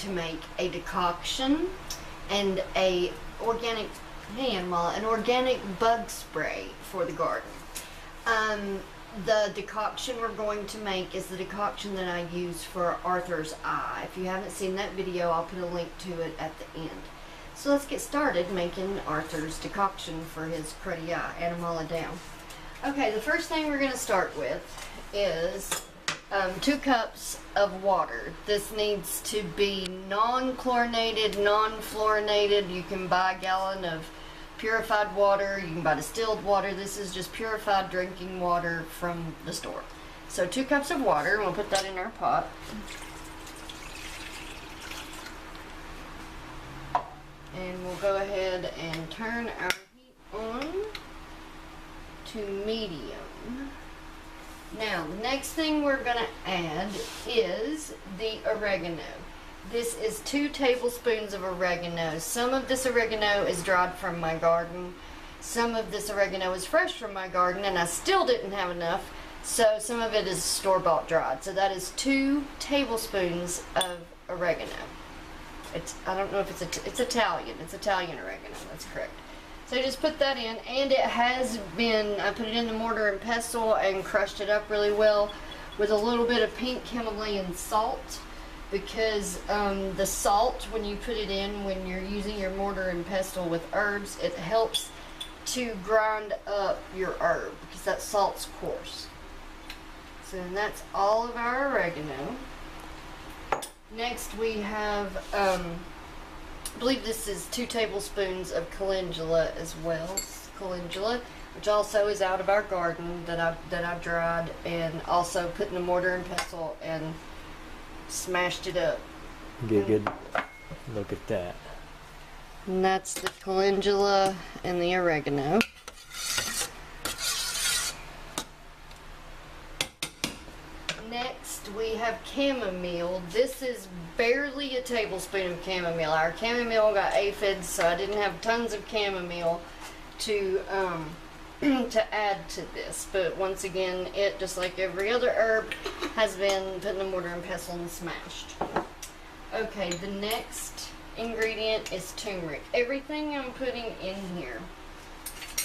to make a decoction and an organic bug spray for the garden. The decoction we're going to make is the decoction that I use for Arthur's eye. If you haven't seen that video, I'll put a link to it at the end. So let's get started making Arthur's decoction for his cruddy eye. Animala down. Okay, the first thing we're going to start with is 2 cups of water. This needs to be non-chlorinated, non-fluorinated. You can buy a gallon of purified water, you can buy distilled water. This is just purified drinking water from the store. So 2 cups of water, and we'll put that in our pot. And we'll go ahead and turn our heat on to medium. Now, the next thing we're going to add is the oregano. This is 2 tablespoons of oregano. Some of this oregano is dried from my garden. Some of this oregano is fresh from my garden, and I still didn't have enough, so some of it is store-bought dried. So that is 2 tablespoons of oregano. I don't know if it's Italian. It's Italian oregano. That's correct. So just put that in, and it has been, I put it in the mortar and pestle and crushed it up really well with a little bit of pink Himalayan salt, because the salt, when you put it in, when you're using your mortar and pestle with herbs, it helps to grind up your herb, because that salt's coarse. So that's all of our oregano. Next we have, I believe this is 2 tablespoons of calendula as well. Calendula, which also is out of our garden, that I dried and also put in a mortar and pestle and smashed it up. Get a good look at that. And that's the calendula and the oregano. Next we have chamomile. This is barely a tablespoon of chamomile. Our chamomile got aphids, so I didn't have tons of chamomile to to add to this. But once again, it, just like every other herb, has been put in a mortar and pestle and smashed. Okay, the next ingredient is turmeric. Everything I'm putting in here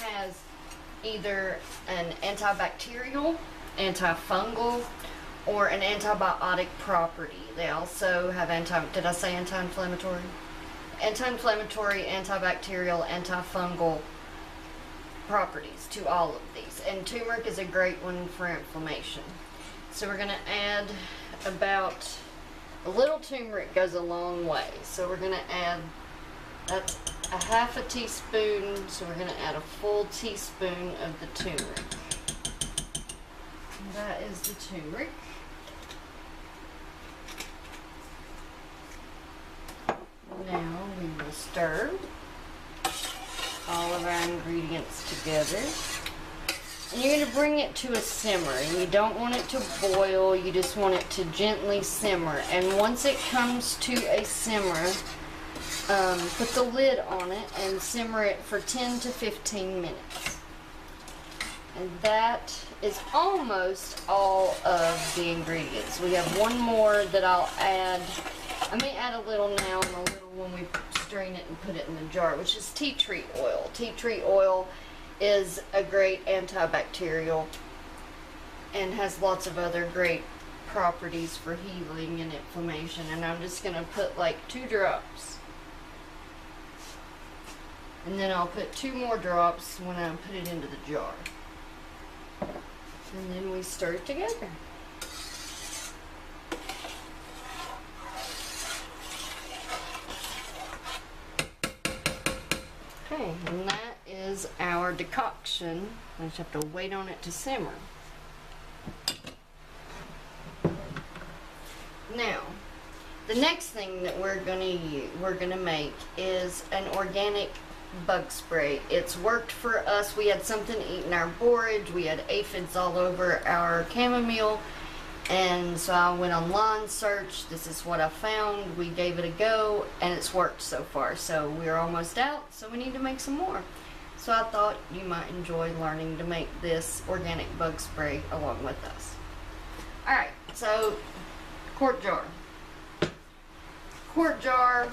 has either an antibacterial, antifungal, or an antibiotic property. They also have did I say anti-inflammatory? Anti-inflammatory, antibacterial, antifungal properties to all of these. And turmeric is a great one for inflammation. So we're going to add about, a little turmeric goes a long way. So we're going to add a 1/2 teaspoon, so we're going to add a full teaspoon of the turmeric. And that is the turmeric. Now we will stir all of our ingredients together. And you're going to bring it to a simmer. You don't want it to boil, you just want it to gently simmer. And once it comes to a simmer, put the lid on it and simmer it for 10 to 15 minutes. And that is almost all of the ingredients. We have one more that I'll add. I may add a little now and a little when we strain it and put it in the jar, which is tea tree oil. Tea tree oil is a great antibacterial and has lots of other great properties for healing and inflammation. And I'm just going to put like 2 drops. And then I'll put 2 more drops when I put it into the jar. And then we stir it together. Okay, and that is our decoction. I just have to wait on it to simmer. Now, the next thing that we're gonna make is an organic bug spray. It's worked for us. We had something eating our borage. We had aphids all over our chamomile. And so I went online, searched, this is what I found, we gave it a go, and it's worked so far. So we're almost out, so we need to make some more. So I thought you might enjoy learning to make this organic bug spray along with us. Alright, so quart jar. quart jar.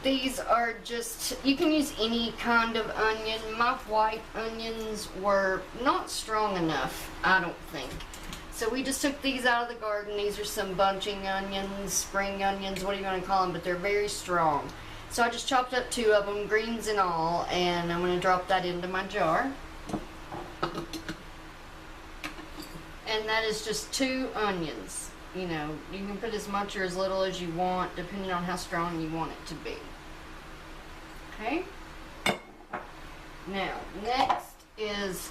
These are just, you can use any kind of onion. My white onions were not strong enough, I don't think. So we just took these out of the garden. These are some bunching onions, spring onions, what do you want to call them, but they're very strong. So I just chopped up 2 of them, greens and all, and I'm going to drop that into my jar. And that is just 2 onions. You know, you can put as much or as little as you want, depending on how strong you want it to be. Okay? Now, next is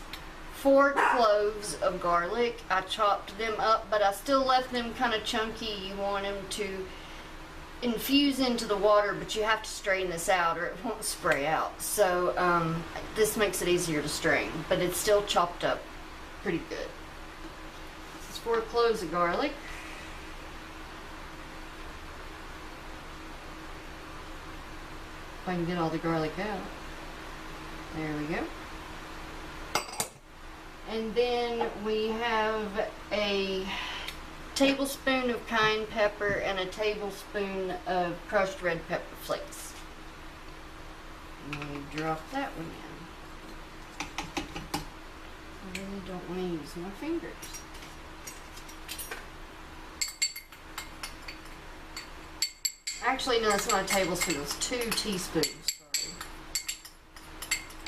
4 cloves of garlic. I chopped them up, but I still left them kind of chunky. You want them to infuse into the water, but you have to strain this out or it won't spray out. So this makes it easier to strain, but it's still chopped up pretty good. This is 4 cloves of garlic. If I can get all the garlic out. There we go. And then we have a tablespoon of cayenne pepper and a tablespoon of crushed red pepper flakes. And we drop that one in. I really don't want to use my fingers. Actually, no, it's not a tablespoon, it's 2 teaspoons, sorry.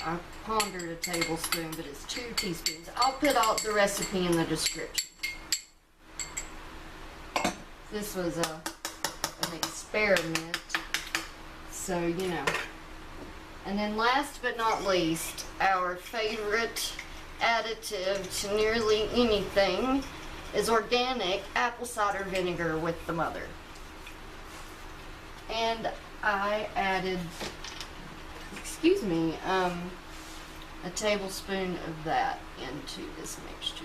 I pondered a tablespoon, but it's 2 teaspoons. I'll put out the recipe in the description. This was an experiment, so you know. And then last but not least, our favorite additive to nearly anything is organic apple cider vinegar with the mother. And I added, excuse me, a tablespoon of that into this mixture.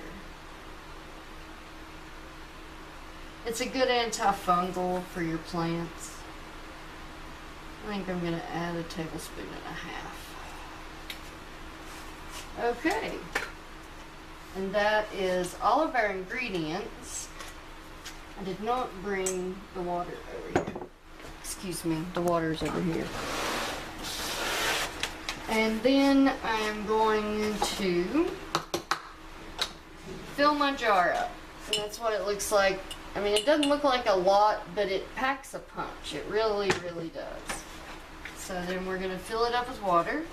It's a good antifungal for your plants. I think I'm going to add a tablespoon and a half. Okay. And that is all of our ingredients. I did not bring the water over here. Excuse me, the water's over here. And then I'm going to fill my jar up. And that's what it looks like. I mean, it doesn't look like a lot, but it packs a punch. It really, really does. So then we're going to fill it up with water.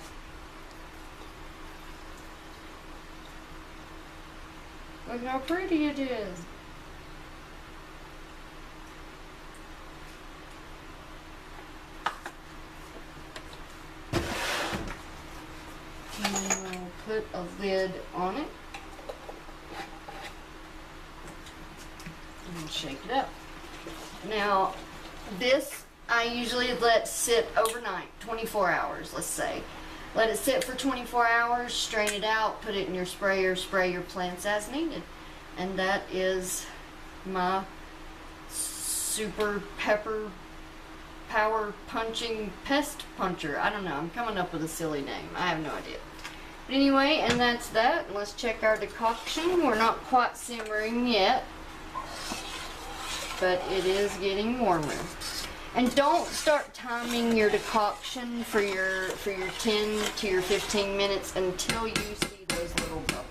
Look how pretty it is. And then we'll put a lid on it. And shake it up. Now, this I usually let sit overnight, 24 hours, let's say. Let it sit for 24 hours, strain it out, put it in your sprayer, spray your plants as needed. And that is my super pepper power punching pest puncher. I don't know, I'm coming up with a silly name. I have no idea. But anyway, and that's that. Let's check our decoction. We're not quite simmering yet, but it is getting warmer. And don't start timing your decoction for your 10 to your 15 minutes until you see those little bubbles.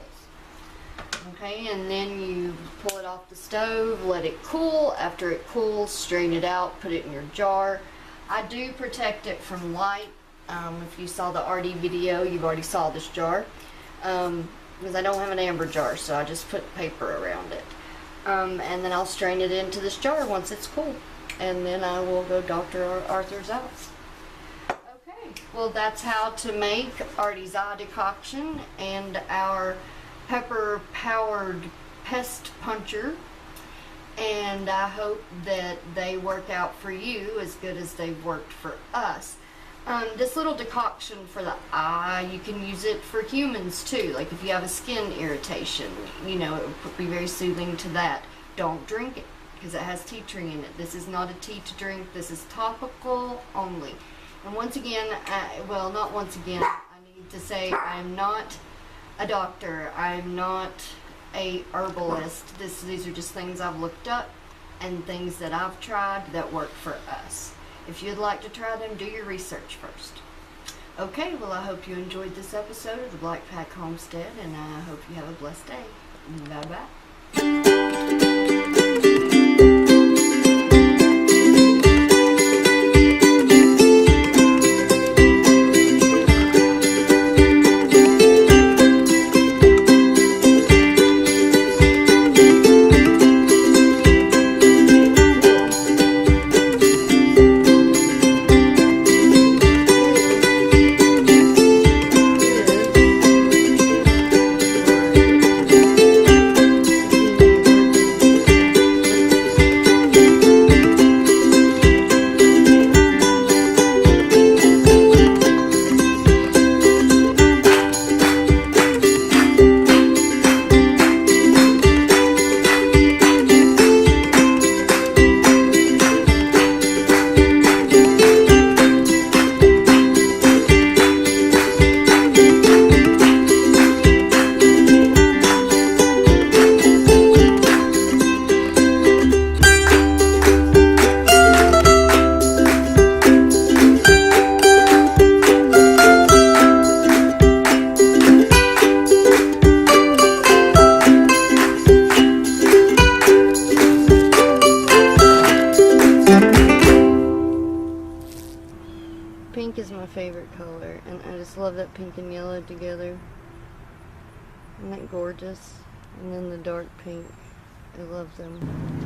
Okay, and then you pull it off the stove, let it cool. After it cools, strain it out, put it in your jar. I do protect it from light. If you saw the Arty video, you've already saw this jar. Because I don't have an amber jar, so I just put paper around it. And then I'll strain it into this jar once it's cool. And then I will go Dr. Arthur's out. Okay, well that's how to make Arty's eye decoction and our pepper powered pest puncher. And I hope that they work out for you as good as they've worked for us. This little decoction for the eye, you can use it for humans too. Like if you have a skin irritation, you know, it would be very soothing to that. Don't drink it, because it has tea tree in it. This is not a tea to drink. This is topical only. And once again, well, not once again, I need to say I am not a doctor. I am not a herbalist. These are just things I've looked up. and things that I've tried that work for us. If you'd like to try them, do your research first. Okay, well, I hope you enjoyed this episode of the Black Pack Homestead, and I hope you have a blessed day. Bye-bye. Pink is my favorite color, and I just love that pink and yellow together. Isn't that gorgeous? And then the dark pink. I love them.